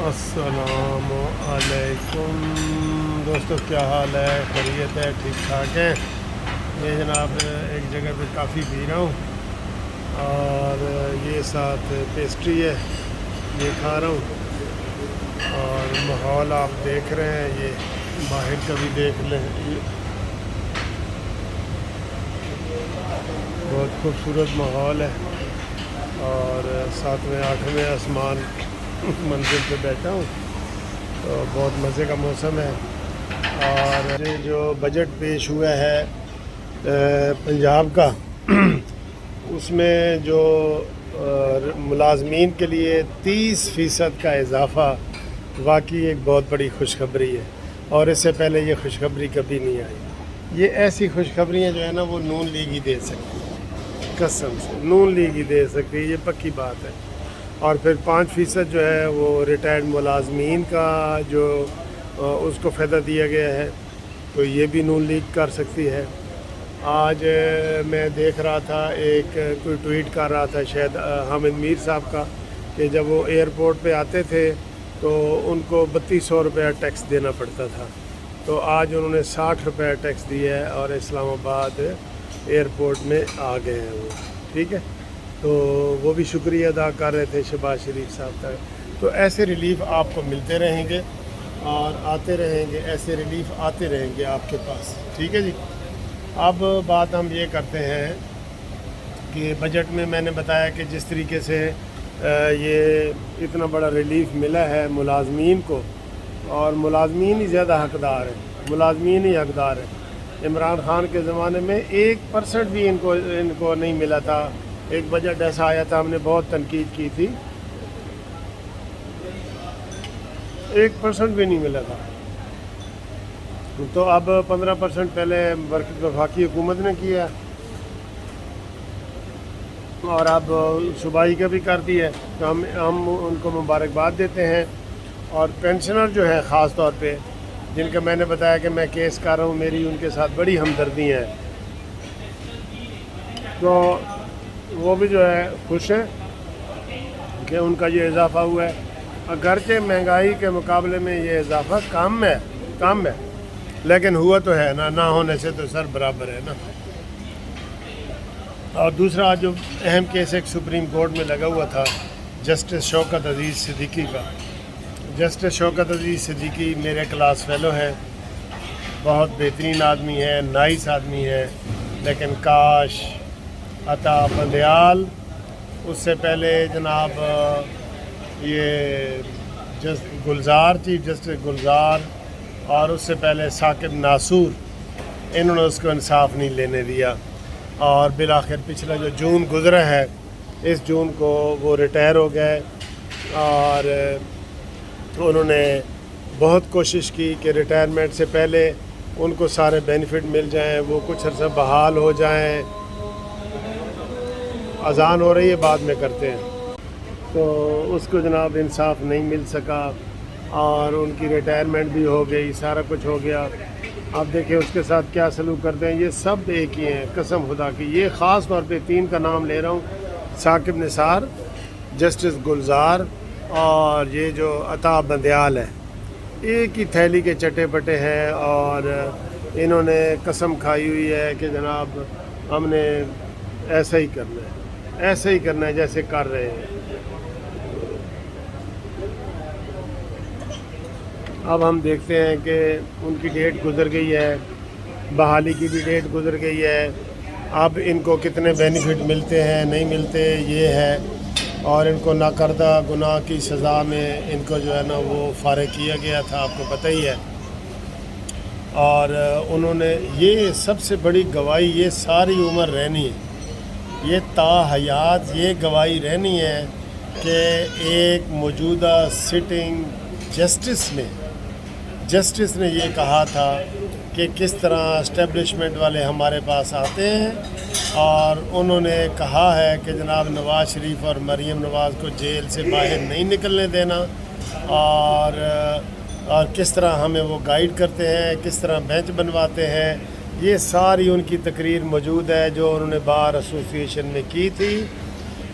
السلام علیکم دوستو، کیا حال ہے؟ خیریت ہے؟ ٹھیک ٹھاک ہے؟ میں جناب ایک جگہ پہ کافی پی رہا ہوں اور یہ ساتھ پیسٹری ہے، یہ کھا رہا ہوں۔ اور ماحول آپ دیکھ رہے ہیں، یہ باہر کا بھی دیکھ لیں، بہت خوبصورت ماحول ہے۔ اور ساتھ میں 8ویں آسمان منزل پہ بیٹھا ہوں، تو بہت مزے کا موسم ہے۔ اور جو بجٹ پیش ہوا ہے پنجاب کا، اس میں جو ملازمین کے لیے 30% کا اضافہ واقعی ایک بہت بڑی خوشخبری ہے، اور اس سے پہلے یہ خوشخبری کبھی نہیں آئی۔ یہ ایسی خوشخبریاں جو ہے نا، وہ نون لیگ ہی دے سکتی ہے، قسم سے نون لیگ ہی دے سکتی ہے، یہ پکی بات ہے۔ اور پھر 5% جو ہے وہ ریٹائرڈ ملازمین کا جو اس کو فائدہ دیا گیا ہے، تو یہ بھی نون لیگ کر سکتی ہے۔ آج میں دیکھ رہا تھا، ایک کوئی ٹویٹ کر رہا تھا شاید حامد میر صاحب کا، کہ جب وہ ایئرپورٹ پہ آتے تھے تو ان کو 3200 روپیہ ٹیکس دینا پڑتا تھا، تو آج انہوں نے 60 روپیہ ٹیکس دیا ہے اور اسلام آباد ایئرپورٹ میں آ گئے ہیں وہ، ٹھیک ہے۔ تو وہ بھی شکریہ ادا کر رہے تھے شہباز شریف صاحب تک۔ تو ایسے ریلیف آپ کو ملتے رہیں گے اور آتے رہیں گے، ایسے ریلیف آتے رہیں گے آپ کے پاس، ٹھیک ہے جی۔ اب بات ہم یہ کرتے ہیں کہ بجٹ میں نے بتایا کہ جس طریقے سے یہ اتنا بڑا ریلیف ملا ہے ملازمین کو، اور ملازمین ہی زیادہ حقدار ہیں، ملازمین ہی حقدار ہیں۔ عمران خان کے زمانے میں 1% بھی ان کو نہیں ملا تھا۔ ایک بجٹ ایسا آیا تھا، ہم نے بہت تنقید کی تھی، 1% بھی نہیں ملا تھا۔ تو اب 15% پہلے وفاقی حکومت نے کیا، اور اب صوبائی کا بھی کر دی ہے، تو ہم ان کو مبارکباد دیتے ہیں۔ اور پینشنر جو ہے خاص طور پہ، جن کا میں نے بتایا کہ میں کیس کر رہا ہوں، میری ان کے ساتھ بڑی ہمدردی ہے، تو وہ بھی جو ہے خوش ہیں کہ ان کا یہ اضافہ ہوا ہے۔ اگرچہ مہنگائی کے مقابلے میں یہ اضافہ کم ہے، لیکن ہوا تو ہے نا، نہ ہونے سے تو سر برابر ہے نا۔ اور دوسرا جو اہم کیس ایک سپریم کورٹ میں لگا ہوا تھا جسٹس شوکت عزیز صدیقی کا۔ جسٹس شوکت عزیز صدیقی میرے کلاس فیلو ہیں، بہت بہترین آدمی ہے، نائس آدمی ہے، لیکن کاش عطا بندیال، اس سے پہلے جناب یہ گلزار، چیف جسٹس گلزار، اور اس سے پہلے ثاقب ناصور، انہوں نے اس کو انصاف نہیں لینے دیا، اور بالآخر پچھلا جو جون گزرا ہے، اس جون کو وہ ریٹائر ہو گئے، اور انہوں نے بہت کوشش کی کہ ریٹائرمنٹ سے پہلے ان کو سارے بینیفٹ مل جائیں، وہ کچھ عرصہ بحال ہو جائیں۔ اذان ہو رہی ہے، بعد میں کرتے ہیں۔ تو اس کو جناب انصاف نہیں مل سکا، اور ان کی ریٹائرمنٹ بھی ہو گئی، سارا کچھ ہو گیا۔ آپ دیکھیں اس کے ساتھ کیا سلوک کرتے ہیں، یہ سب ایک ہی ہیں، قسم خدا کی۔ یہ خاص طور پہ 3 کا نام لے رہا ہوں، ثاقب نثار، جسٹس گلزار، اور یہ جو عطا بندیال ہے، ایک ہی تھیلی کے چٹے پٹے ہیں، اور انہوں نے قسم کھائی ہوئی ہے کہ جناب ہم نے ایسا ہی کرنا ہے جیسے کر رہے ہیں۔ اب ہم دیکھتے ہیں کہ ان کی ڈیٹ گزر گئی ہے، بحالی کی بھی ڈیٹ گزر گئی ہے، اب ان کو کتنے بینیفٹ ملتے ہیں نہیں ملتے یہ ہے، اور ان کو ناکردہ گناہ کی سزا میں ان کو جو ہے نا وہ فارغ کیا گیا تھا، آپ کو پتہ ہی ہے۔ اور انہوں نے یہ سب سے بڑی گواہی یہ ساری عمر رہنی ہے، یہ تا حیات یہ گواہی رہنی ہے کہ ایک موجودہ سٹنگ جسٹس نے یہ کہا تھا کہ کس طرح اسٹیبلشمنٹ والے ہمارے پاس آتے ہیں، اور انہوں نے کہا ہے کہ جناب نواز شریف اور مریم نواز کو جیل سے باہر نہیں نکلنے دینا، اور کس طرح ہمیں وہ گائیڈ کرتے ہیں، کس طرح بینچ بنواتے ہیں۔ یہ ساری ان کی تقریر موجود ہے جو انہوں نے بار ایسوسیشن میں کی تھی،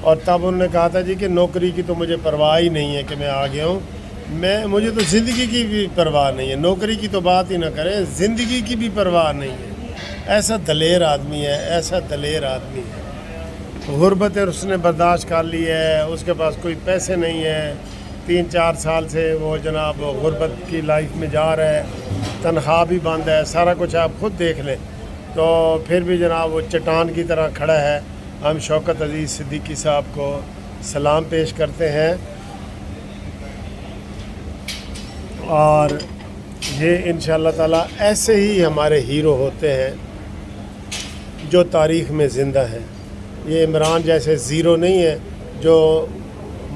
اور تب انہوں نے کہا تھا جی کہ نوکری کی تو مجھے پرواہ ہی نہیں ہے کہ میں آ گیا ہوں، مجھے تو زندگی کی بھی پرواہ نہیں ہے، نوکری کی تو بات ہی نہ کریں، زندگی کی بھی پرواہ نہیں ہے۔ ایسا دلیر آدمی ہے، ایسا دلیر آدمی ہے۔ غربت اس نے برداشت کر لی ہے، اس کے پاس کوئی پیسے نہیں ہے، 3-4 سال سے وہ جناب غربت کی لائف میں جا رہا ہے، تنخواہ بھی بند ہے، سارا کچھ آپ خود دیکھ لیں، تو پھر بھی جناب وہ چٹان کی طرح کھڑا ہے۔ ہم شوکت عزیز صدیقی صاحب کو سلام پیش کرتے ہیں، اور یہ انشاءاللہ تعالیٰ ایسے ہی ہمارے ہیرو ہوتے ہیں جو تاریخ میں زندہ ہیں۔ یہ عمران جیسے زیرو نہیں ہے جو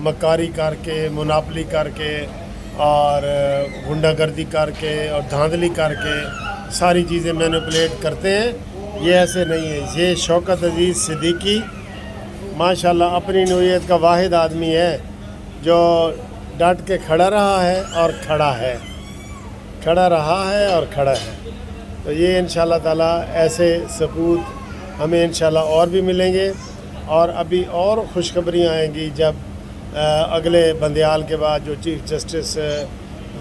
مکاری کر کے، مناپلی کر کے اور غنڈہ گردی کر کے اور دھاندلی کر کے ساری چیزیں مینوپولیٹ کرتے ہیں۔ یہ ایسے نہیں ہے۔ یہ شوکت عزیز صدیقی ماشاءاللہ اپنی نوعیت کا واحد آدمی ہے جو ڈٹ کے کھڑا رہا ہے اور کھڑا ہے، کھڑا رہا ہے اور کھڑا ہے۔ تو یہ انشاءاللہ تعالیٰ ایسے سپوت ہمیں انشاءاللہ اور بھی ملیں گے، اور ابھی اور خوشخبریاں آئیں گی جب اگلے بندیال کے بعد جو چیف جسٹس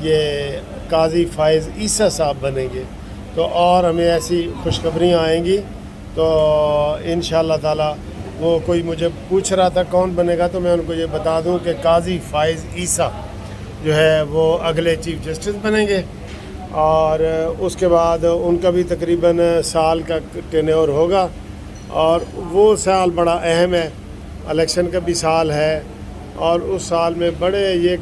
یہ قاضی فائز عیسیٰ صاحب بنیں گے، تو اور ہمیں ایسی خوشخبریاں آئیں گی۔ تو انشاءاللہ تعالیٰ وہ کوئی مجھے پوچھ رہا تھا کون بنے گا، تو میں ان کو یہ بتا دوں کہ قاضی فائز عیسیٰ جو ہے وہ اگلے چیف جسٹس بنیں گے، اور اس کے بعد ان کا بھی تقریباً سال کا ٹینیور ہوگا، اور وہ سال بڑا اہم ہے، الیکشن کا بھی سال ہے، اور اس سال میں بڑے یہ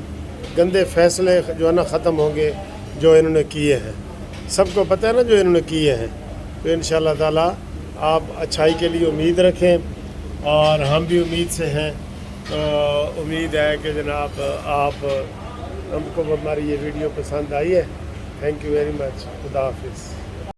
گندے فیصلے جو ہے نا ختم ہوں گے جو انہوں نے کیے ہیں، سب کو پتہ ہے نا جو انہوں نے کیے ہیں۔ تو انشاءاللہ تعالیٰ آپ اچھائی کے لیے امید رکھیں، اور ہم بھی امید سے ہیں۔ تو امید ہے کہ جناب آپ ہم کو ہماری یہ ویڈیو پسند آئی ہے۔ Thank you very much. خدا حافظ۔